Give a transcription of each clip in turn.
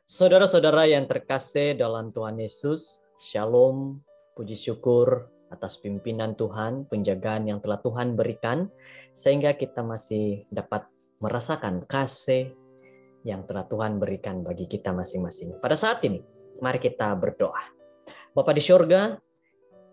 Saudara-saudara yang terkasih dalam Tuhan Yesus, Shalom, puji syukur atas pimpinan Tuhan, penjagaan yang telah Tuhan berikan, sehingga kita masih dapat merasakan kasih yang telah Tuhan berikan bagi kita masing-masing. Pada saat ini, mari kita berdoa. Bapa di surga,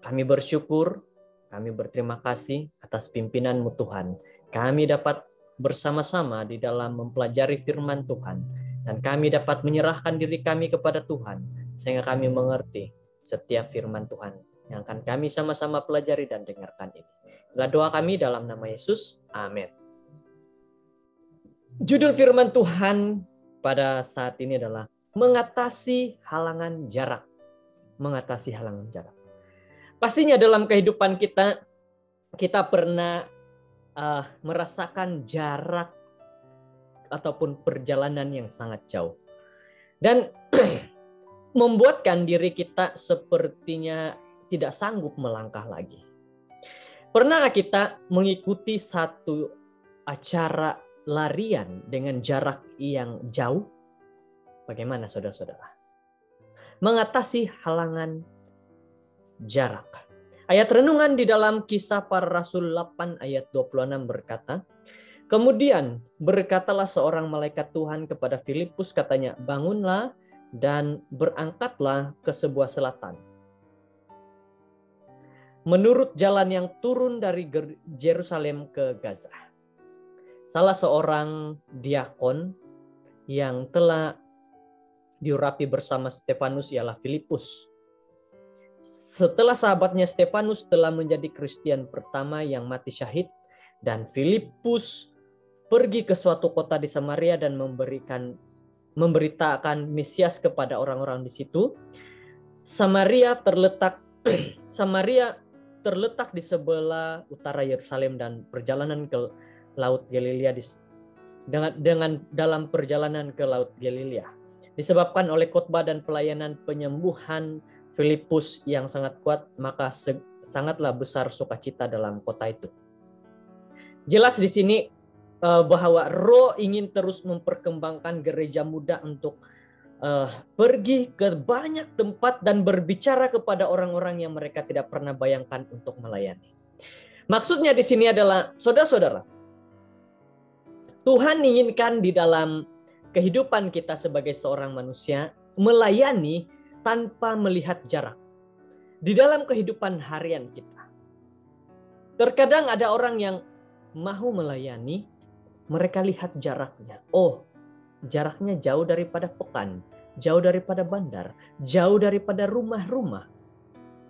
kami bersyukur, kami berterima kasih atas pimpinan-Mu Tuhan. Kami dapat bersama-sama di dalam mempelajari firman Tuhan. Dan kami dapat menyerahkan diri kami kepada Tuhan, sehingga kami mengerti setiap firman Tuhan yang akan kami sama-sama pelajari dan dengarkan ini. Inilah doa kami dalam nama Yesus. Amin. Judul firman Tuhan pada saat ini adalah mengatasi halangan jarak. Mengatasi halangan jarak. Pastinya dalam kehidupan kita pernah merasakan jarak ataupun perjalanan yang sangat jauh. Dan membuatkan diri kita sepertinya tidak sanggup melangkah lagi. Pernahkah kita mengikuti satu acara larian dengan jarak yang jauh? Bagaimana saudara-saudara? Mengatasi halangan jarak. Ayat renungan di dalam Kisah Para Rasul 8 ayat 26 berkata, kemudian berkatalah seorang malaikat Tuhan kepada Filipus, katanya, bangunlah dan berangkatlah ke sebuah selatan, menurut jalan yang turun dari Yerusalem ke Gaza. Salah seorang diakon yang telah diurapi bersama Stefanus ialah Filipus. Setelah sahabatnya Stefanus telah menjadi Kristen pertama yang mati syahid, dan Filipus pergi ke suatu kota di Samaria dan memberitakan Mesias kepada orang-orang di situ. Samaria terletak di sebelah utara Yerusalem, dan perjalanan ke Laut Galilea dalam perjalanan ke Laut Galilea disebabkan oleh khotbah dan pelayanan penyembuhan Filipus yang sangat kuat, maka sangatlah besar sukacita dalam kota itu. Jelas di sini bahwa Roh ingin terus memperkembangkan gereja muda untuk pergi ke banyak tempat dan berbicara kepada orang-orang yang mereka tidak pernah bayangkan untuk melayani. Maksudnya di sini adalah, saudara-saudara, Tuhan inginkan di dalam kehidupan kita sebagai seorang manusia melayani tanpa melihat jarak. Di dalam kehidupan harian kita, terkadang ada orang yang mau melayani, mereka lihat jaraknya. Oh, jaraknya jauh daripada pekan, jauh daripada bandar, jauh daripada rumah-rumah.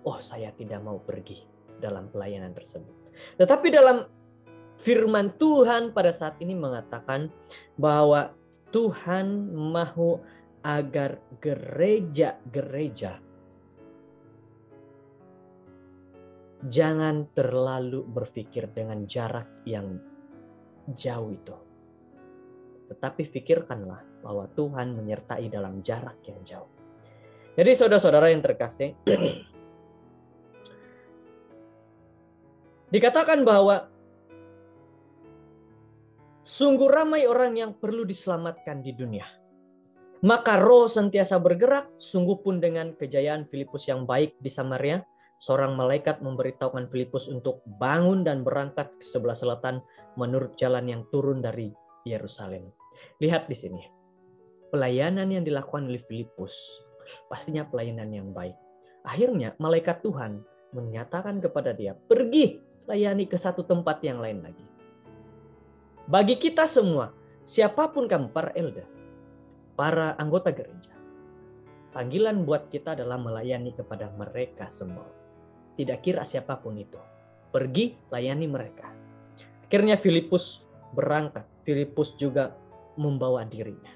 Oh, saya tidak mau pergi dalam pelayanan tersebut. Tetapi dalam firman Tuhan pada saat ini mengatakan bahwa Tuhan mau agar gereja-gereja jangan terlalu berpikir dengan jarak yang jauh itu. Tetapi pikirkanlah bahwa Tuhan menyertai dalam jarak yang jauh. Jadi saudara-saudara yang terkasih, dikatakan bahwa sungguh ramai orang yang perlu diselamatkan di dunia. Maka Roh sentiasa bergerak, sungguh pun dengan kejayaan Filipus yang baik di Samaria, seorang malaikat memberitahukan Filipus untuk bangun dan berangkat ke sebelah selatan menurut jalan yang turun dari Yerusalem. Lihat di sini. Pelayanan yang dilakukan oleh Filipus pastinya pelayanan yang baik. Akhirnya malaikat Tuhan menyatakan kepada dia, pergi layani ke satu tempat yang lain lagi. Bagi kita semua, siapapun kamu, para elder, para anggota gereja, panggilan buat kita adalah melayani kepada mereka semua. Tidak kira siapapun itu. Pergi layani mereka. Akhirnya Filipus berangkat. Filipus juga membawa dirinya.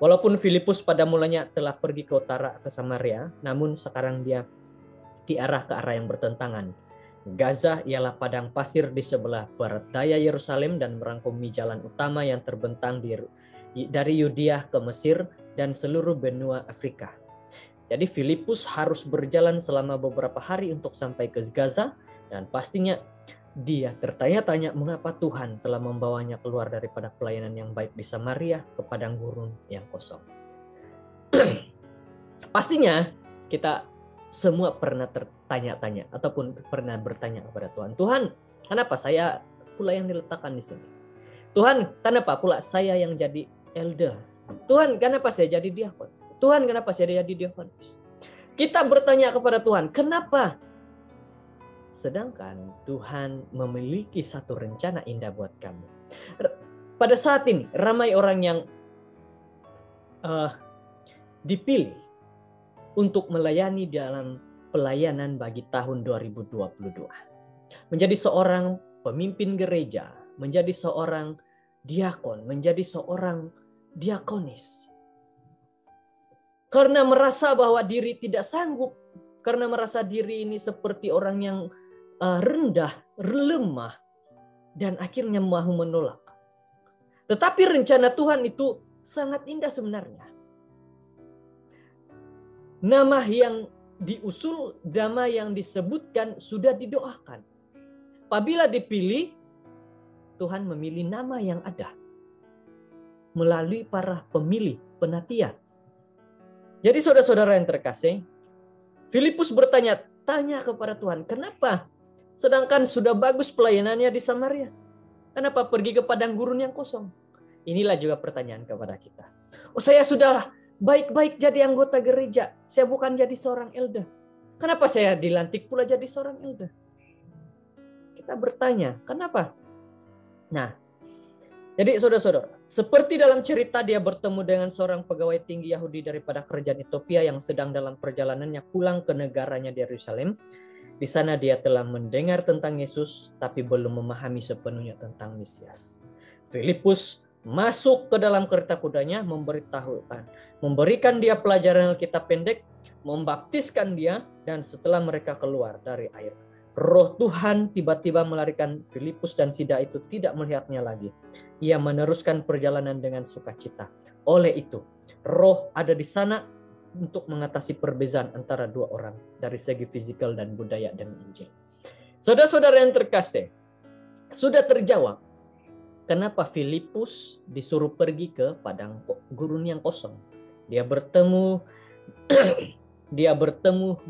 Walaupun Filipus pada mulanya telah pergi ke utara ke Samaria, namun sekarang dia diarah ke arah yang bertentangan. Gaza ialah padang pasir di sebelah barat daya Yerusalem dan merangkumi jalan utama yang terbentang dari Yudea ke Mesir dan seluruh benua Afrika. Jadi Filipus harus berjalan selama beberapa hari untuk sampai ke Gaza, dan pastinya dia tertanya-tanya mengapa Tuhan telah membawanya keluar daripada pelayanan yang baik di Samaria ke padang gurun yang kosong. Pastinya kita semua pernah tertanya-tanya ataupun pernah bertanya kepada Tuhan, Tuhan, kenapa saya pula yang diletakkan di sini? Tuhan, kenapa pula saya yang jadi elder? Tuhan, kenapa saya jadi diakon? Tuhan, kenapa saya jadi diakonis? Kita bertanya kepada Tuhan, kenapa? Sedangkan Tuhan memiliki satu rencana indah buat kamu. Pada saat ini, ramai orang yang dipilih untuk melayani dalam pelayanan bagi tahun 2022. Menjadi seorang pemimpin gereja, menjadi seorang diakon, menjadi seorang diakonis. Karena merasa bahwa diri tidak sanggup, karena merasa diri ini seperti orang yang rendah, lemah, dan akhirnya mau menolak. Tetapi rencana Tuhan itu sangat indah sebenarnya. Nama yang diusul, nama yang disebutkan sudah didoakan. Apabila dipilih, Tuhan memilih nama yang ada melalui para pemilih, penatia. Jadi saudara-saudara yang terkasih, Filipus tanya kepada Tuhan, kenapa? Sedangkan sudah bagus pelayanannya di Samaria. Kenapa pergi ke padang gurun yang kosong? Inilah juga pertanyaan kepada kita. Oh, saya sudah baik-baik jadi anggota gereja. Saya bukan jadi seorang elder. Kenapa saya dilantik pula jadi seorang elder? Kita bertanya, kenapa? Nah, jadi saudara-saudara, seperti dalam cerita dia bertemu dengan seorang pegawai tinggi Yahudi daripada kerajaan Ethiopia yang sedang dalam perjalanannya pulang ke negaranya di Yerusalem. Di sana dia telah mendengar tentang Yesus, tapi belum memahami sepenuhnya tentang Mesias. Filipus masuk ke dalam kereta kudanya, memberikan dia pelajaran Alkitab pendek, membaptiskan dia, dan setelah mereka keluar dari air, Roh Tuhan tiba-tiba melarikan Filipus dan Sida itu tidak melihatnya lagi. Ia meneruskan perjalanan dengan sukacita. Oleh itu, Roh ada di sana untuk mengatasi perbedaan antara dua orang dari segi fisikal dan budaya dan Injil. Saudara-saudara yang terkasih, sudah terjawab kenapa Filipus disuruh pergi ke padang gurun yang kosong. Dia bertemu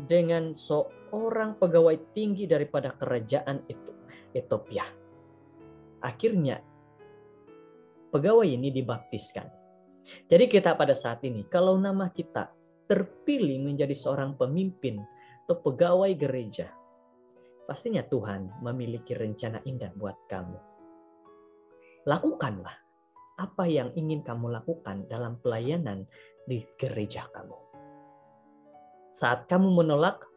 dengan seorang pegawai tinggi daripada kerajaan itu, Ethiopia. Akhirnya pegawai ini dibaptiskan. Jadi kita pada saat ini, kalau nama kita terpilih menjadi seorang pemimpin atau pegawai gereja, pastinya Tuhan memiliki rencana indah buat kamu. Lakukanlah apa yang ingin kamu lakukan dalam pelayanan di gereja kamu. Saat kamu menolak,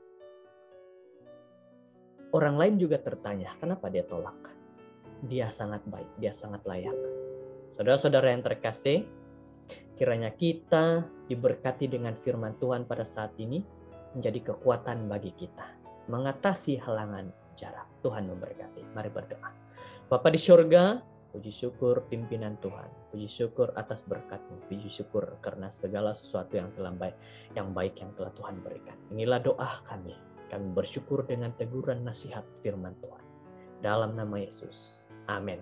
orang lain juga tertanya, kenapa dia tolak? Dia sangat baik, dia sangat layak. Saudara-saudara yang terkasih, kiranya kita diberkati dengan firman Tuhan pada saat ini menjadi kekuatan bagi kita mengatasi halangan jarak. Tuhan memberkati. Mari berdoa. Bapa di surga, puji syukur pimpinan Tuhan. Puji syukur atas berkat-Mu. Puji syukur karena segala sesuatu yang baik yang telah Tuhan berikan. Inilah doa kami. Kami bersyukur dengan teguran nasihat firman Tuhan. Dalam nama Yesus. Amin.